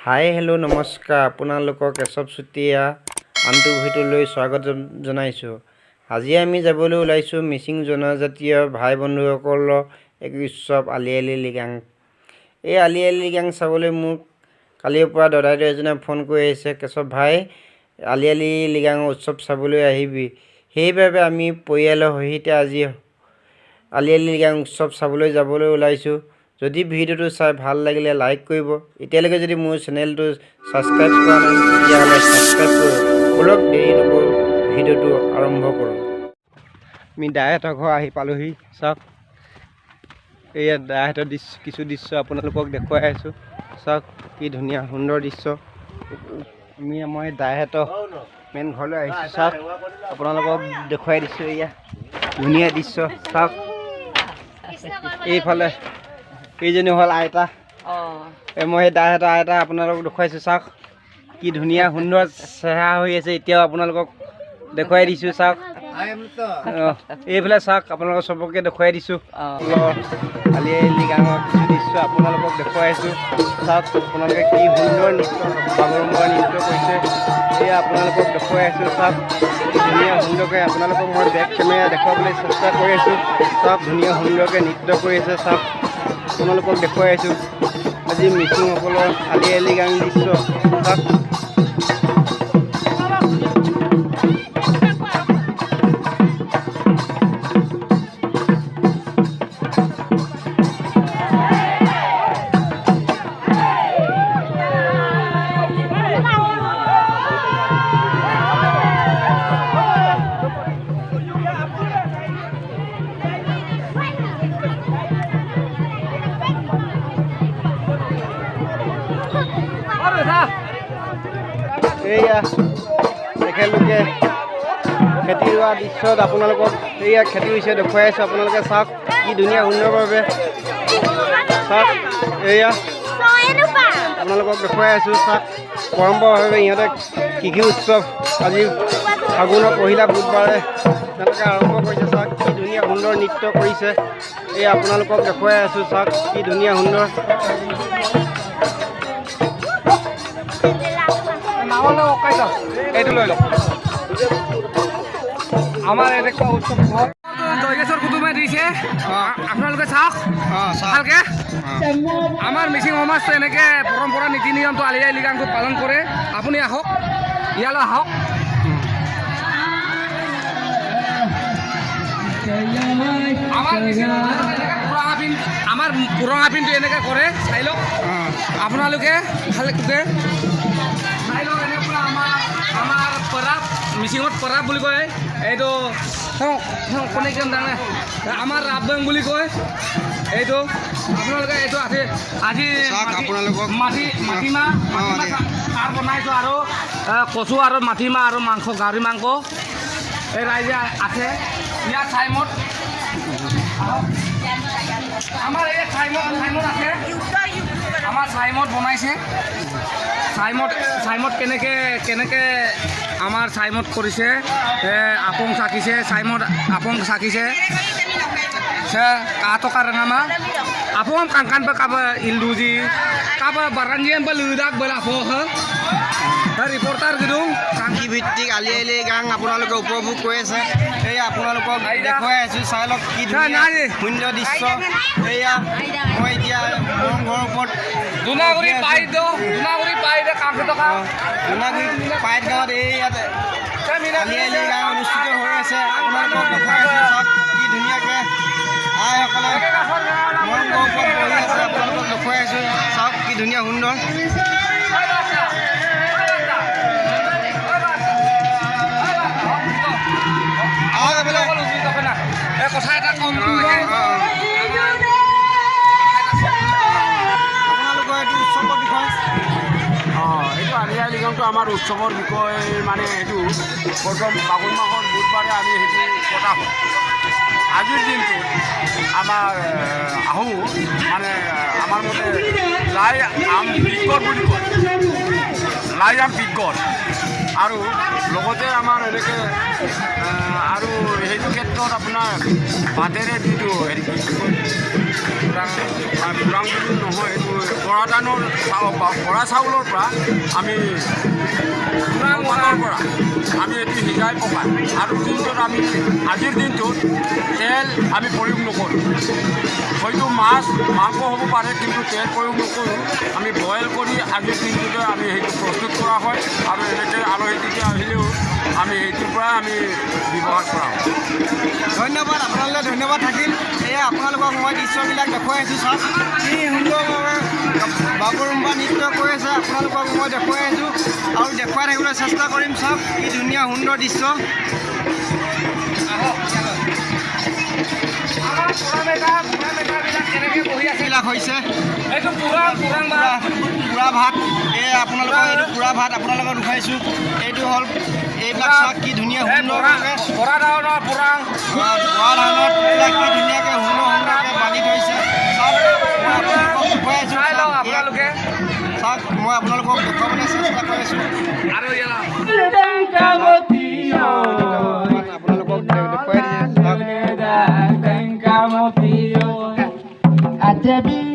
Hi hello' নমস্কাৰ আপোনালোকক কেশৱ চুতীয়া আনটো ভিডিঅ'লৈ স্বাগত জনাইছোঁ। আজি আমি যাবলৈ ওলাইছোঁ মিচিং জনজাতীয় ভাই বন্ধুসকলৰ এক উৎসৱ আলি আলি লৃগাং। এই আলি আলি লৃগাং চাবলৈ মোক কালিৰ পৰা দাদাইদেউ এজনে ফোন কৰি আহিছে, কেশৱ ভাই আলি আলি লৃগাঙৰ উৎসৱ চাবলৈ আহিবি। সেইবাবে আমি পৰিয়ালৰ সহিতে আজি আলি আলি লৃগাং উৎসৱ চাবলৈ যাবলৈ ওলাইছোঁ। যদি ভিডিঅ'টো চাই ভাল লাগিলে লাইক কৰিব। এতিয়ালৈকে যদি মোৰ চেনেলটো ছাবস্ক্ৰাইব কৰা নাই তেতিয়াহ'লে ছাবস্ক্ৰাইব কৰিব। বলক দেৰি নকৰোঁ, ভিডিঅ'টো আৰম্ভ কৰোঁ। আমি দাইহঁতৰ ঘৰ আহি পালোহি। চাওক এয়া দাইহঁতৰ কিছু দৃশ্য আপোনালোকক দেখুৱাই আছোঁ। চাওক কি ধুনীয়া সুন্দৰ দৃশ্য। মই দাইহঁতৰ মেইন ঘৰলৈ আহিছোঁ। চাওক আপোনালোকক দেখুৱাই দিছোঁ, এয়া ধুনীয়া দৃশ্য। চাওক এইফালে এইজনী হ'ল আইতা। মই সেই দাইহঁতৰ আইতা আপোনালোকক দেখুৱাইছোঁ। চাওক কি ধুনীয়া সুন্দৰ চেহেৰা হৈ আছে। এতিয়াও আপোনালোকক দেখুৱাই দিছোঁ। চাওক এইফালে চাওক আপোনালোকক চবকে দেখুৱাই দিছোঁ। আলি আলি লৃগাঙৰ কিছু দৃশ্য আপোনালোকক দেখুৱাইছোঁ। চাওক আপোনালোকে কি সুন্দৰ নৃত্য বাগৰুম্বা নৃত্য কৰিছে, সেয়া আপোনালোকক দেখুৱাই আছোঁ। চাওক কি ধুনীয়া সুন্দৰকৈ আপোনালোকক মই বেক কেমেৰা দেখুৱাবলৈ চেষ্টা কৰি আছোঁ। চাওক ধুনীয়া সুন্দৰকৈ নৃত্য কৰি আছে। চাওক আপোনালোকক দেখুৱাই আছোঁ আজি মিচিংসকলৰ আলি আলি লৃগাং দৃশ্য। চাওক এয়া তেখেতলোকে খেতি ৰোৱা দৃশ্যত আপোনালোকক এয়া খেতি হৈছে দেখুৱাই আছোঁ। আপোনালোকে চাওক কি ধুনীয়া সুন্দৰভাৱে চাওক এয়া আপোনালোকক দেখুৱাই আছোঁ। চাওক পৰম্পৰাভাৱে ইহঁতে কৃষি উৎসৱ আজি ফাগুনৰ পহিলা বুধবাৰে তেওঁলোকে আৰম্ভ কৰিছে। চাওক কি ধুনীয়া সুন্দৰ নৃত্য কৰিছে, এয়া আপোনালোকক দেখুৱাই আছোঁ। চাওক কি ধুনীয়া সুন্দৰ এইটো লৈ লওক। আমাৰ এনেকুৱা উৎসৱ জয়গেশ্বৰ কুটুমে দিছে, আপোনালোকে চাওক ভালকে। আমাৰ মিচিং সমাজটো এনেকৈ পৰম্পৰা নীতি নিয়মটো আলি আলি লৃগাংটো পালন কৰে। আপুনি আহক, ইয়ালৈ আহক। আমাৰ পুৰণা পিনটো এনেকৈ কৰে, চাই লওক আপোনালোকে ভালকৈ চাই লওক। এনেকুৱা আমাৰ পৰাব মিচিঙত পৰাব বুলি কয়। এইটো কোনে কেন জানে, আমাৰ ৰাবং বুলি কয়। এইটো আপোনালোকে এইটো আছে আজি মাটিমাহ সাৰ বনাইছোঁ আৰু কচু আৰু মাটিমাহ আৰু মাংস গাহৰি মাংস এই ৰাইজে আছে ইয়াৰ চাইমত। আমাৰ এই চাইমত আছে, আমাৰ চাইমত বনাইছে। চাইমত কেনেকৈ আমাৰ চাইমত কৰিছে, আপং চাকিছে, চাইমত আপং চাকিছে। Kato karangama apa kangkan pa kaba ilduji kaba baranjian pa ludak bala foha reporter gedung কৃষি ভিত্তিক আলি আলি লৃগাং আপোনালোকে উপভোগ কৰি আছে। এয়া আপোনালোকক দেখুৱাই আছোঁ। চাই লওক কি ধুনীয়া সুন্দৰ দৃশ্য। এয়া মই এতিয়া মোৰ ঘৰৰ ওপৰত ধুনাগুৰি পাইদ পাইদ গাঁৱত এই ইয়াতে আলি আলি লৃগাং অনুষ্ঠিত হৈ আছে। আপোনালোকক দেখুৱাই আছোঁ। চাওক কি ধুনীয়াকৈ আইসকলে মোৰ ঘৰৰ ওপৰত বহি আছে। আপোনালোকক দেখুৱাই আছোঁ। চাওক কি ধুনীয়া সুন্দৰ। কথা এটা কম, আপোনালোকৰ এইটো উৎসৱৰ বিষয়ে এইটো আলি আলি লৃগাংটো আমাৰ উৎসৱৰ বিষয়। মানে এইটো প্ৰথম ফাগুন মাহৰ বুধবাৰে আমি সেইটো পতা হয়। আজিৰ দিনটো আমাৰ আহোঁ মানে আমাৰ মতে লাই আম পিকত বুলি কয়, লাই আম পিকত। আৰু লগতে আমাৰ এনেকৈ আৰু সেইটো ক্ষেত্ৰত আপোনাৰ ভাতেৰে যিটো হেৰি বুঢ়াং বুলি নহয়, এইটো বৰা ধানৰ বৰা চাউলৰ পৰা আমি ধানৰ পৰা আমি এইটো সিজাই পকাই আৰু দিনটোত আমি আজিৰ দিনটোত তেল আমি প্ৰয়োগ নকৰোঁ। হয়তো মাছ মাংস হ'ব পাৰে, কিন্তু তেল প্ৰয়োগ নকৰোঁ। আমি বইল কৰি আজিৰ দিনটোতে আমি সেইটো প্ৰস্তুত কৰা হয় আৰু এনেকৈ আলহী তেতিয়া আহিলেও আমি সেইটোৰ পৰা আমি ব্যৱহাৰ কৰা হয়। ধন্যবাদ, আপোনালৈ ধন্যবাদ থাকিল। এয়া আপোনালোকক মই দৃশ্যবিলাক দেখুৱাই আছোঁ। চাওক কি সুন্দৰভাৱে বাগৰুম্বা নৃত্য কৰি আছে, আপোনালোকক মই দেখুৱাই আছোঁ আৰু দেখুৱাই থাকিবলৈ চেষ্টা কৰিম। চাওক কি ধুনীয়া সুন্দৰ দৃশ্য। বিলাক হৈছে পুৰা ভাত। এই আপোনালোকক এইটো পুৰা ভাত আপোনালোকক দেখুৱাইছোঁ। এইটো হ'ল এইবিলাক চাওক কি ধুনীয়া সুন্দৰভাৱে বৰা ধানত এইবিলাক কি ধুনীয়াকৈ সুন্দৰকৈ বান্ধি থৈছে। চাওক মই আপোনালোকক দেখুৱাই আছোঁ। চাওক মই আপোনালোকক দেখুৱাবলৈ চেষ্টা কৰি আছোঁ আৰু আপোনালোকক দেখুৱাই দিছে।